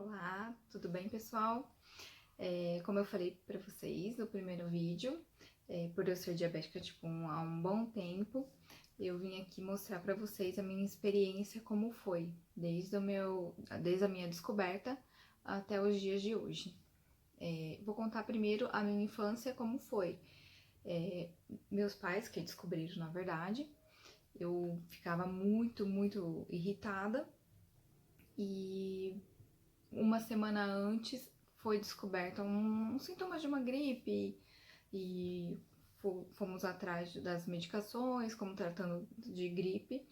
Olá, tudo bem, pessoal? Como eu falei para vocês no primeiro vídeo, por eu ser diabética tipo há um bom tempo, eu vim aqui mostrar para vocês a minha experiência como foi, desde a minha descoberta até os dias de hoje. Vou contar primeiro a minha infância como foi. Meus pais que descobriram, na verdade, eu ficava muito irritada e uma semana antes foi descoberta um sintoma de uma gripe e fomos atrás das medicações, como tratando de gripe,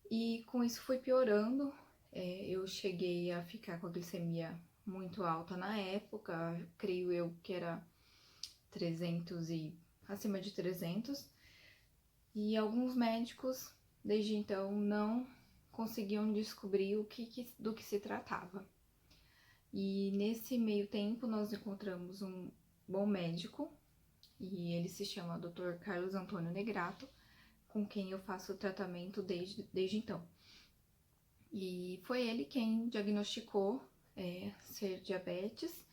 e com isso foi piorando. Eu cheguei a ficar com a glicemia muito alta na época, creio eu que era 300 e acima de 300, e alguns médicos desde então não conseguiam descobrir do que se tratava. E nesse meio tempo nós encontramos um bom médico, e ele se chama Dr. Carlos Antônio Negrato, com quem eu faço o tratamento desde então. E foi ele quem diagnosticou ser diabetes,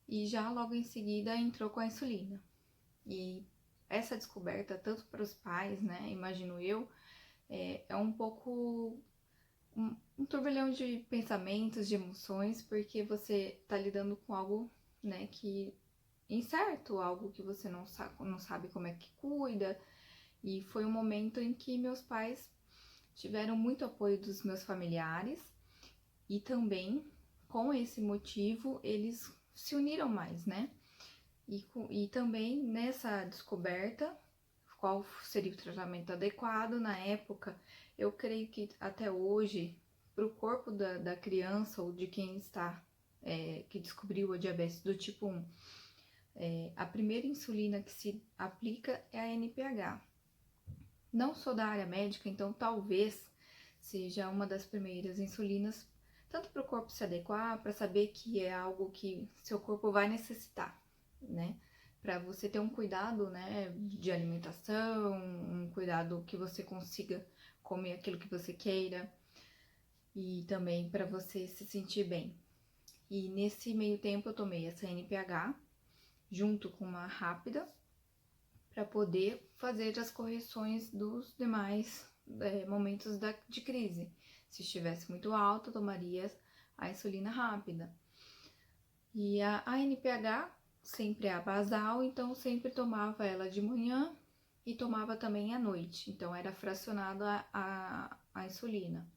e já logo em seguida entrou com a insulina. E essa descoberta, tanto para os pais, né, imagino eu, é um pouco um turbilhão de pensamentos, de emoções, porque você tá lidando com algo, né, que incerto, algo que você não sabe como é que cuida. E foi um momento em que meus pais tiveram muito apoio dos meus familiares, e também com esse motivo eles se uniram mais, né? E também nessa descoberta, qual seria o tratamento adequado na época, eu creio que até hoje, para o corpo da criança ou de quem está, que descobriu a diabetes do tipo 1, a primeira insulina que se aplica é a NPH. Não sou da área médica, então talvez seja uma das primeiras insulinas, tanto para o corpo se adequar, para saber que é algo que seu corpo vai necessitar, né? Para você ter um cuidado, né, de alimentação, um cuidado que você consiga comer aquilo que você queira, e também para você se sentir bem. E nesse meio tempo eu tomei essa NPH junto com uma rápida para poder fazer as correções dos demais momentos de crise. Se estivesse muito alta, eu tomaria a insulina rápida. E a NPH sempre é a basal, então sempre tomava ela de manhã e tomava também à noite. Então era fracionado a insulina.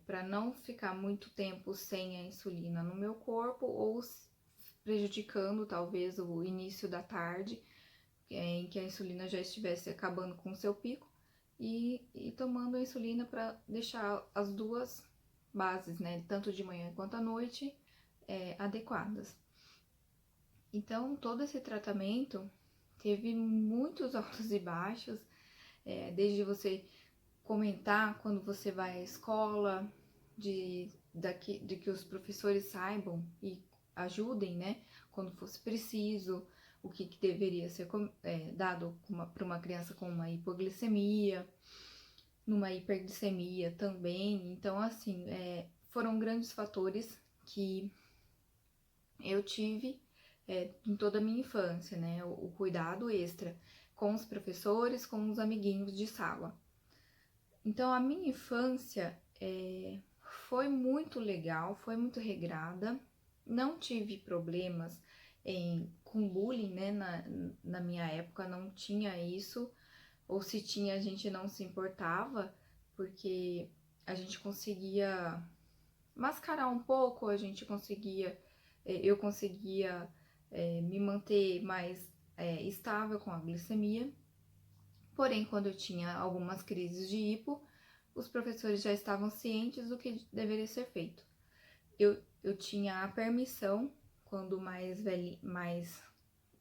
Para não ficar muito tempo sem a insulina no meu corpo, ou prejudicando talvez o início da tarde, em que a insulina já estivesse acabando com o seu pico, e tomando a insulina para deixar as duas bases, né, tanto de manhã quanto à noite, adequadas. Então, todo esse tratamento teve muitos altos e baixos, desde você comentar quando você vai à escola, de que os professores saibam e ajudem, né, quando fosse preciso, o que deveria ser dado para uma criança com uma hipoglicemia, numa hiperglicemia também. Então, assim, foram grandes fatores que eu tive em toda a minha infância, né, o cuidado extra com os professores, com os amiguinhos de sala. Então, a minha infância foi muito legal, foi muito regrada, não tive problemas com bullying, né? Na minha época não tinha isso, ou se tinha a gente não se importava, porque a gente conseguia mascarar um pouco, eu conseguia me manter mais estável com a glicemia. Porém, quando eu tinha algumas crises de hipo, os professores já estavam cientes do que deveria ser feito. Eu tinha a permissão, quando mais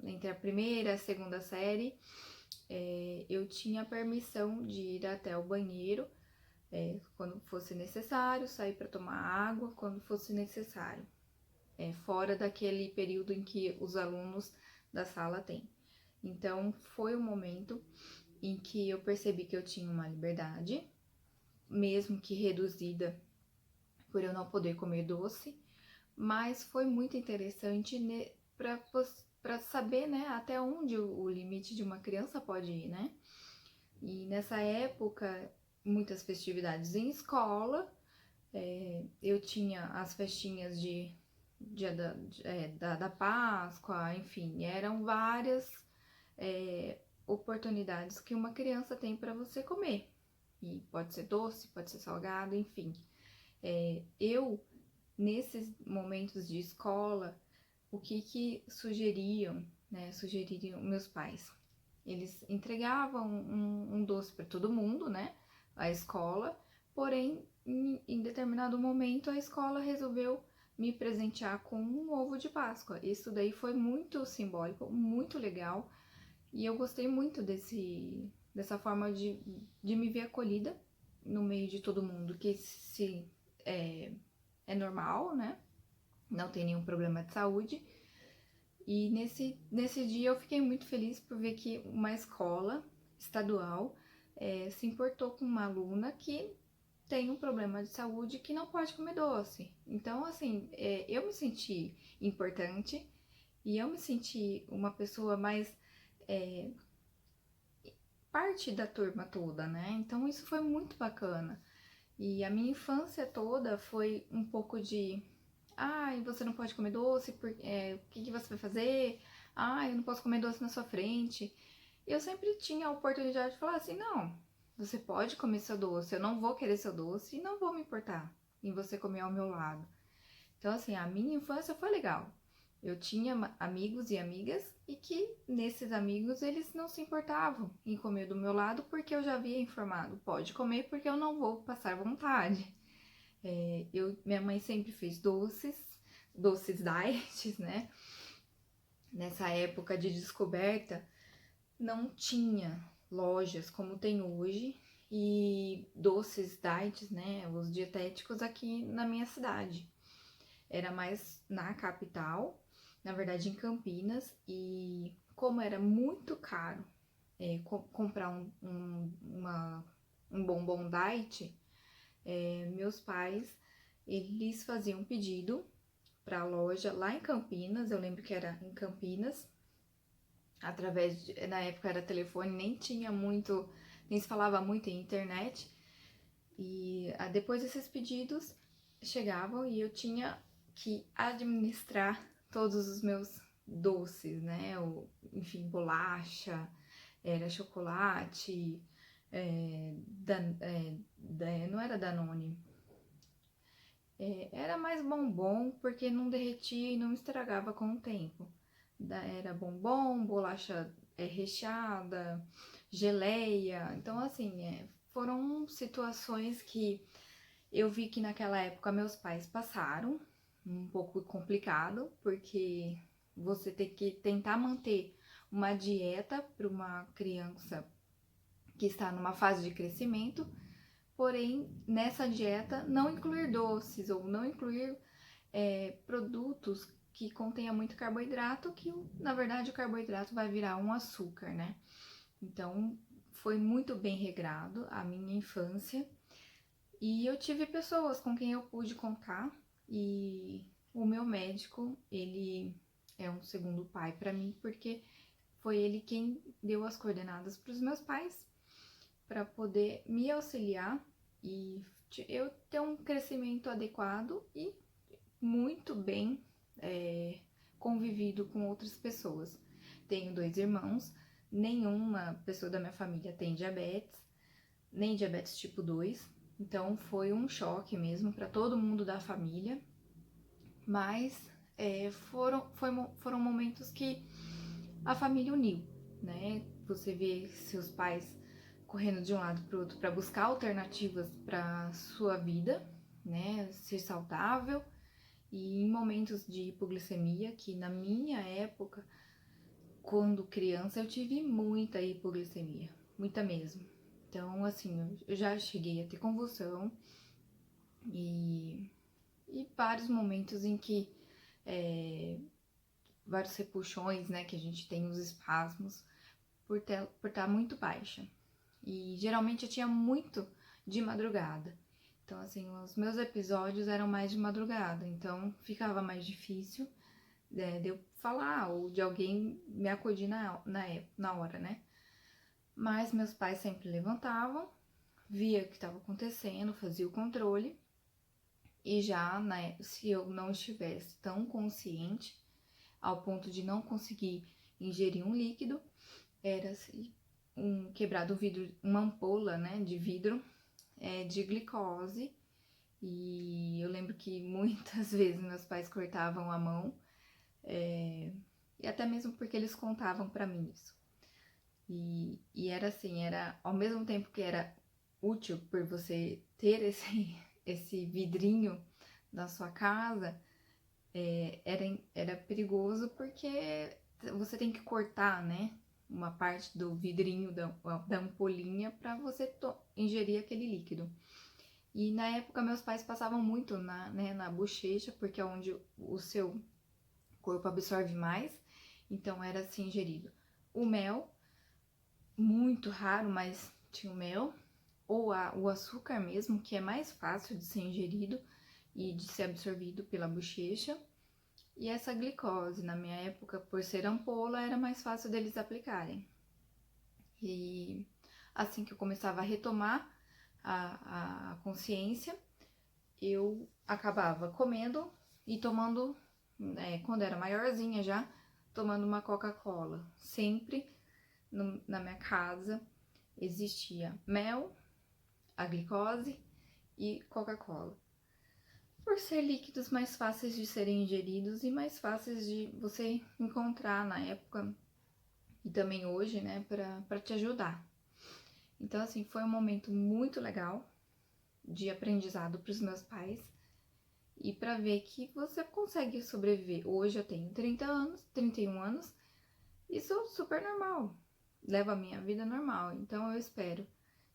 entre a primeira e a segunda série, eu tinha a permissão de ir até o banheiro quando fosse necessário, sair para tomar água quando fosse necessário, fora daquele período em que os alunos da sala têm. Então, foi um momento em que eu percebi que eu tinha uma liberdade, mesmo que reduzida por eu não poder comer doce, mas foi muito interessante, né, para saber, né, até onde o limite de uma criança pode ir, né? E nessa época, muitas festividades em escola, eu tinha as festinhas de dia da Páscoa, enfim, eram várias oportunidades que uma criança tem para você comer. E pode ser doce, pode ser salgado, enfim. Eu, nesses momentos de escola, o que sugeriam, né? Sugeriram meus pais. Eles entregavam um doce para todo mundo, né? A escola, porém, em determinado momento, a escola resolveu me presentear com um ovo de Páscoa. Isso daí foi muito simbólico, muito legal, e eu gostei muito dessa forma de me ver acolhida no meio de todo mundo, que se é normal, né? Não tem nenhum problema de saúde. E nesse dia eu fiquei muito feliz por ver que uma escola estadual se importou com uma aluna que tem um problema de saúde que não pode comer doce. Então, assim, eu me senti importante e eu me senti uma pessoa mais parte da turma toda, né? Então, isso foi muito bacana. E a minha infância toda foi um pouco de ai, você não pode comer doce, o que você vai fazer? Ai, eu não posso comer doce na sua frente. Eu sempre tinha a oportunidade de falar assim, não, você pode comer seu doce, eu não vou querer seu doce e não vou me importar em você comer ao meu lado. Então, assim, a minha infância foi legal. Eu tinha amigos e amigas e que nesses amigos eles não se importavam em comer do meu lado porque eu já havia informado, pode comer porque eu não vou passar vontade. Minha mãe sempre fez doces diets, né? Nessa época de descoberta, não tinha lojas como tem hoje e doces diets, né? Os dietéticos aqui na minha cidade. Era mais na capital, na verdade em Campinas, e como era muito caro comprar um bombom diet, meus pais, eles faziam um pedido para a loja lá em Campinas, eu lembro que era em Campinas, na época era telefone, nem se falava muito em internet, e depois desses pedidos chegavam e eu tinha que administrar todos os meus doces, né, enfim, bolacha, era chocolate, não era Danone, era mais bombom, porque não derretia e não estragava com o tempo. Era bombom, bolacha recheada, geleia. Então, assim, foram situações que eu vi que naquela época meus pais passaram, um pouco complicado, porque você tem que tentar manter uma dieta para uma criança que está numa fase de crescimento, porém, nessa dieta, não incluir doces ou não incluir produtos que contenha muito carboidrato, que na verdade o carboidrato vai virar um açúcar, né? Então, foi muito bem regrado a minha infância e eu tive pessoas com quem eu pude contar e o meu médico, ele é um segundo pai para mim, porque foi ele quem deu as coordenadas para os meus pais para poder me auxiliar e eu ter um crescimento adequado e muito bem convivido com outras pessoas. Tenho 2 irmãos, nenhuma pessoa da minha família tem diabetes, nem diabetes tipo 2, então foi um choque mesmo para todo mundo da família, mas foram momentos que a família uniu, né? Você vê seus pais correndo de um lado para o outro para buscar alternativas para sua vida, né? Ser saudável. E em momentos de hipoglicemia, que na minha época, quando criança, eu tive muita hipoglicemia, muita mesmo. Então, assim, eu já cheguei a ter convulsão e vários momentos em que vários repuxões, né, que a gente tem os espasmos por estar muito baixa. E geralmente eu tinha muito de madrugada. Então, assim, os meus episódios eram mais de madrugada, então ficava mais difícil de eu falar ou de alguém me acudir na hora, né? Mas meus pais sempre levantavam, via o que estava acontecendo, fazia o controle. E já, né, se eu não estivesse tão consciente ao ponto de não conseguir ingerir um líquido, era assim, quebrado vidro, uma ampola, né, de vidro de glicose. E eu lembro que muitas vezes meus pais cortavam a mão, e até mesmo porque eles contavam pra mim isso. E era assim, era ao mesmo tempo que era útil por você ter esse vidrinho na sua casa, era perigoso porque você tem que cortar, né? Uma parte do vidrinho da ampolinha para você ingerir aquele líquido. E na época meus pais passavam muito na bochecha, porque é onde o seu corpo absorve mais, então era assim ingerido. O mel, muito raro, mas tinha o mel, ou o açúcar mesmo, que é mais fácil de ser ingerido e de ser absorvido pela bochecha. E essa glicose, na minha época, por ser ampola, era mais fácil deles aplicarem. E assim que eu começava a retomar a consciência, eu acabava comendo e tomando, quando era maiorzinha já, tomando uma Coca-Cola. Sempre na minha casa existia mel, a glicose e Coca-Cola. Por ser líquidos mais fáceis de serem ingeridos e mais fáceis de você encontrar na época e também hoje, né, para te ajudar. Então, assim, foi um momento muito legal de aprendizado para os meus pais e para ver que você consegue sobreviver. Hoje eu tenho 30 anos, 31 anos e sou super normal, levo a minha vida normal. Então, eu espero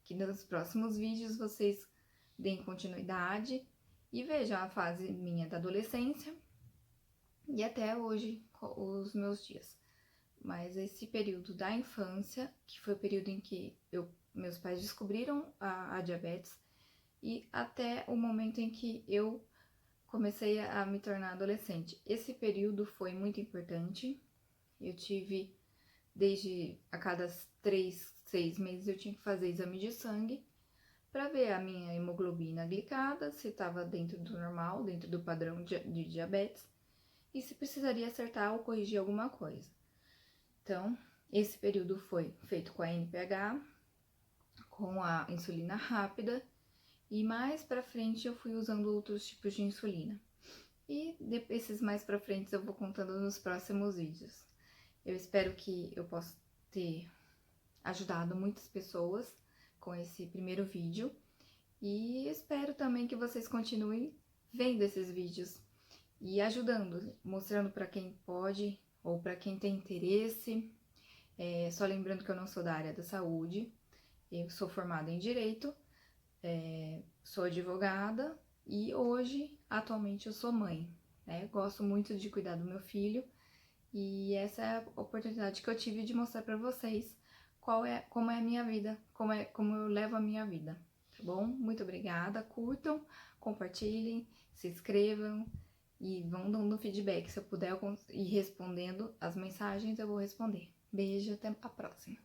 que nos próximos vídeos vocês deem continuidade e vejam a fase minha da adolescência e até hoje os meus dias. Mas esse período da infância, que foi o período em que meus pais descobriram a diabetes, e até o momento em que eu comecei a me tornar adolescente. Esse período foi muito importante. Eu tive, desde a cada 3, 6 meses, eu tinha que fazer exame de sangue para ver a minha hemoglobina glicada, se estava dentro do normal, dentro do padrão de diabetes, e se precisaria acertar ou corrigir alguma coisa. Então, esse período foi feito com a NPH, com a insulina rápida, e mais pra frente eu fui usando outros tipos de insulina. E esses mais pra frente eu vou contando nos próximos vídeos. Eu espero que eu possa ter ajudado muitas pessoas com esse primeiro vídeo. E espero também que vocês continuem vendo esses vídeos e ajudando, mostrando para quem pode ou para quem tem interesse. Só lembrando que eu não sou da área da saúde, eu sou formada em Direito, sou advogada e hoje, atualmente, eu sou mãe. Gosto muito de cuidar do meu filho e essa é a oportunidade que eu tive de mostrar para vocês como é a minha vida, como eu levo a minha vida, tá bom? Muito obrigada, curtam, compartilhem, se inscrevam e vão dando feedback. Se eu puder ir respondendo as mensagens, eu vou responder. Beijo, até a próxima.